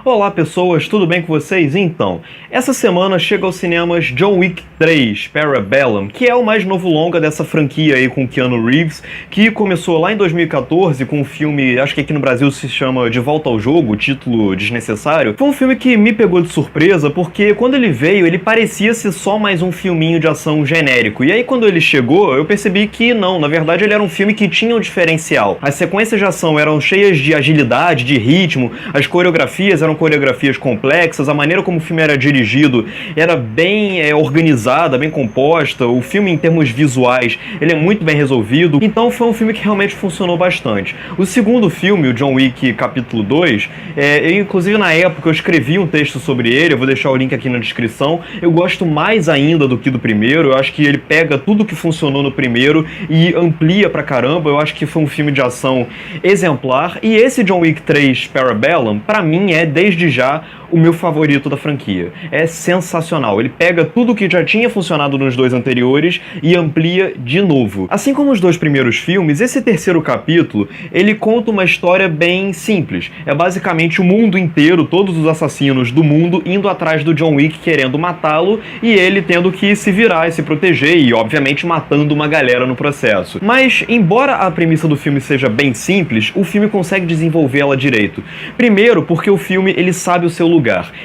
Olá pessoas, tudo bem com vocês? Então, essa semana chega aos cinemas John Wick 3, Parabellum, que é o mais novo longa dessa franquia aí com Keanu Reeves, que começou lá em 2014 com um filme, acho que aqui no Brasil se chama De Volta ao Jogo, título desnecessário. Foi um filme que me pegou de surpresa, porque quando ele veio, ele parecia ser só mais um filminho de ação genérico, e aí quando ele chegou, eu percebi que não, na verdade ele era um filme que tinha um diferencial. As sequências de ação eram cheias de agilidade, de ritmo, as coreografias eram coreografias complexas, a maneira como o filme era dirigido era bem organizada, bem composta, o filme em termos visuais ele é muito bem resolvido, então foi um filme que realmente funcionou bastante. O segundo filme, o John Wick Capítulo 2, inclusive na época eu escrevi um texto sobre ele, eu vou deixar o link aqui na descrição, eu gosto mais ainda do que do primeiro, eu acho que ele pega tudo que funcionou no primeiro e amplia pra caramba, eu acho que foi um filme de ação exemplar, e esse John Wick 3 Parabellum, pra mim desde já o meu favorito da franquia. É sensacional, ele pega tudo que já tinha funcionado nos dois anteriores e amplia de novo. Assim como os dois primeiros filmes, esse terceiro capítulo, ele conta uma história bem simples. É basicamente o mundo inteiro, todos os assassinos do mundo indo atrás do John Wick querendo matá-lo e ele tendo que se virar e se proteger e, obviamente, matando uma galera no processo. Mas, embora a premissa do filme seja bem simples, o filme consegue desenvolver ela direito. Primeiro, porque o filme ele sabe o seu lugar.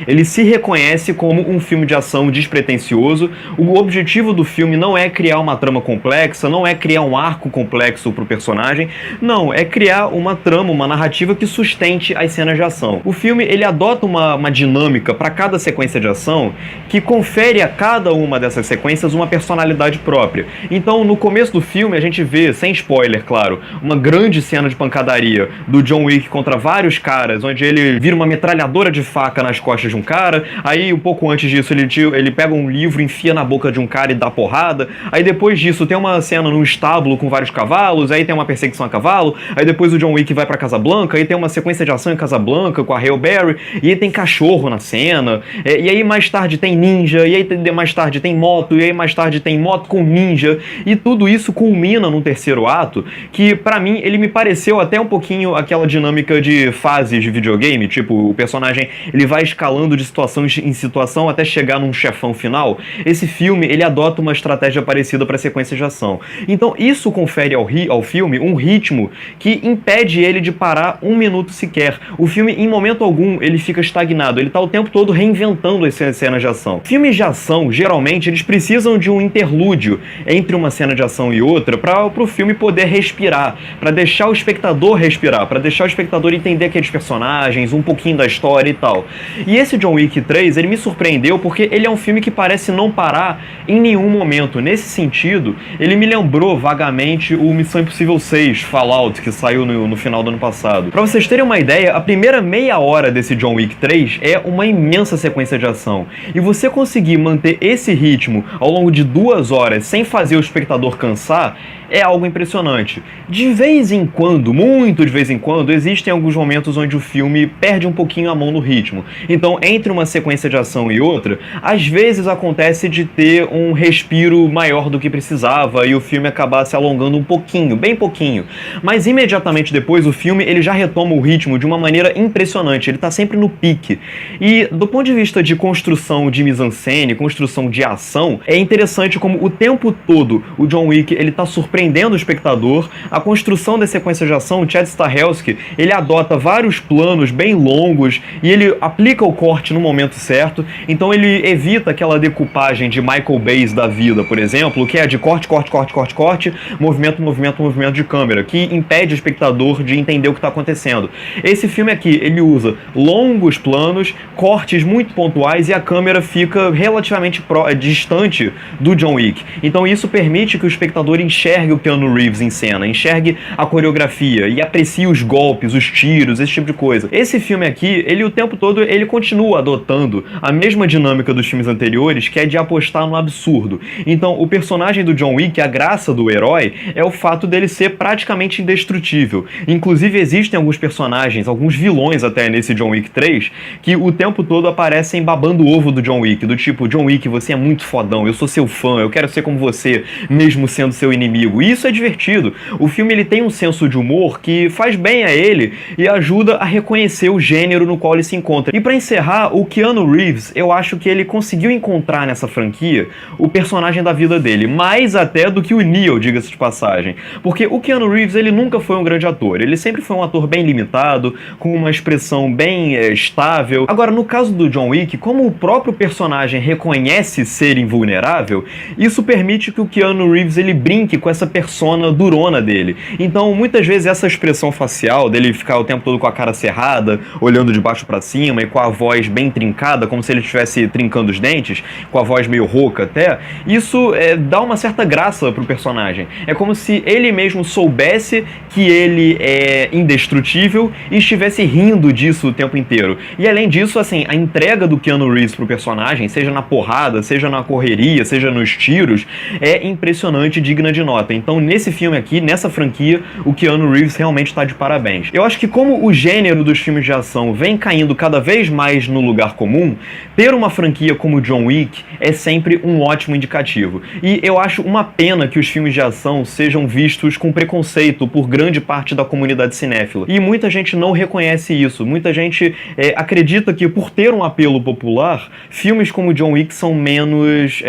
Ele se reconhece como um filme de ação despretensioso. O objetivo do filme não é criar uma trama complexa, não é criar um arco complexo pro personagem, não, é criar uma trama, uma narrativa que sustente as cenas de ação. O filme ele adota uma dinâmica para cada sequência de ação que confere a cada uma dessas sequências uma personalidade própria. Então, no começo do filme, a gente vê, sem spoiler, claro, uma grande cena de pancadaria do John Wick contra vários caras, onde ele vira uma metralhadora de faca nas costas de um cara, aí um pouco antes disso ele pega um livro, enfia na boca de um cara e dá porrada, aí depois disso tem uma cena num estábulo com vários cavalos, aí tem uma perseguição a cavalo, aí depois o John Wick vai pra Casablanca, aí tem uma sequência de ação em Casablanca com a Halle Berry, e aí tem cachorro na cena, e aí mais tarde tem ninja, e aí mais tarde tem moto, e aí mais tarde tem moto com ninja, e tudo isso culmina num terceiro ato, que pra mim ele me pareceu até um pouquinho aquela dinâmica de fases de videogame, tipo, o personagem ele vai escalando de situação em situação até chegar num chefão final. Esse filme, ele adota uma estratégia parecida para sequências de ação. Então, isso confere ao filme um ritmo que impede ele de parar um minuto sequer. O filme, em momento algum, ele fica estagnado. Ele tá o tempo todo reinventando as cenas de ação. Filmes de ação, geralmente, eles precisam de um interlúdio entre uma cena de ação e outra para o filme poder respirar, para deixar o espectador respirar, para deixar o espectador entender aqueles personagens, um pouquinho da história e tal. E esse John Wick 3, ele me surpreendeu porque ele é um filme que parece não parar em nenhum momento. Nesse sentido, ele me lembrou vagamente o Missão Impossível 6, Fallout, que saiu no final do ano passado. Pra vocês terem uma ideia, a primeira meia hora desse John Wick 3 é uma imensa sequência de ação. E você conseguir manter esse ritmo ao longo de 2 horas sem fazer o espectador cansar é algo impressionante. De vez em quando, muito de vez em quando, existem alguns momentos onde o filme perde um pouquinho a mão no ritmo. Então, entre uma sequência de ação e outra, às vezes acontece de ter um respiro maior do que precisava e o filme acabar se alongando um pouquinho, bem pouquinho. Mas imediatamente depois, o filme ele já retoma o ritmo de uma maneira impressionante, ele tá sempre no pique. E do ponto de vista de construção de mise-en-scène, construção de ação, é interessante como o tempo todo o John Wick ele tá surpreendendo o espectador. A construção da sequência de ação, o Chad Stahelski, ele adota vários planos bem longos e ele aplica o corte no momento certo, então ele evita aquela decupagem de Michael Bay da vida, por exemplo, que é de corte, corte, corte, corte, corte, movimento, movimento, movimento de câmera, que impede o espectador de entender o que está acontecendo. Esse filme aqui, ele usa longos planos, cortes muito pontuais e a câmera fica relativamente distante do John Wick. Então isso permite que o espectador enxergue o Keanu Reeves em cena, enxergue a coreografia e aprecie os golpes, os tiros, esse tipo de coisa. Esse filme aqui, ele o tempo todo, ele continua adotando a mesma dinâmica dos filmes anteriores, que é de apostar no absurdo. Então, o personagem do John Wick, a graça do herói, é o fato dele ser praticamente indestrutível. Inclusive, existem alguns personagens, alguns vilões até nesse John Wick 3, que o tempo todo aparecem babando o ovo do John Wick, do tipo, John Wick, você é muito fodão, eu sou seu fã, eu quero ser como você, mesmo sendo seu inimigo. E isso é divertido. O filme ele tem um senso de humor que faz bem a ele e ajuda a reconhecer o gênero gênero no qual ele se encontra. E pra encerrar, o Keanu Reeves, eu acho que ele conseguiu encontrar nessa franquia o personagem da vida dele, mais até do que o Neo, diga-se de passagem. Porque o Keanu Reeves, ele nunca foi um grande ator, ele sempre foi um ator bem limitado, com uma expressão bem estável. Agora, no caso do John Wick, como o próprio personagem reconhece ser invulnerável, isso permite que o Keanu Reeves ele brinque com essa persona durona dele. Então, muitas vezes essa expressão facial dele ficar o tempo todo com a cara cerrada, olhando de baixo pra cima e com a voz bem trincada, como se ele estivesse trincando os dentes, com a voz meio rouca até, isso dá uma certa graça pro personagem. É como se ele mesmo soubesse que ele é indestrutível e estivesse rindo disso o tempo inteiro. E além disso, assim, a entrega do Keanu Reeves pro personagem, seja na porrada, seja na correria, seja nos tiros, é impressionante e digna de nota. Então, nesse filme aqui, nessa franquia, o Keanu Reeves realmente está de parabéns. Eu acho que como o gênero dos filmes de ação vem caindo cada vez mais no lugar comum, ter uma franquia como John Wick é sempre um ótimo indicativo. E eu acho uma pena que os filmes de ação sejam vistos com preconceito por grande parte da comunidade cinéfila. E muita gente não reconhece isso. Muita gente acredita que por ter um apelo popular, filmes como John Wick são menos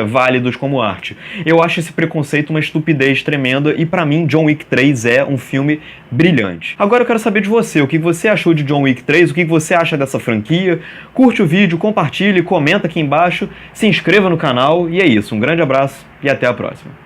válidos como arte. Eu acho esse preconceito uma estupidez tremenda e pra mim John Wick 3 é um filme brilhante. Agora eu quero saber de você, o que você achou de John Wick 3, o que você acha dessa franquia? Curte o vídeo, compartilhe, comenta aqui embaixo, se inscreva no canal e é isso, um grande abraço e até a próxima.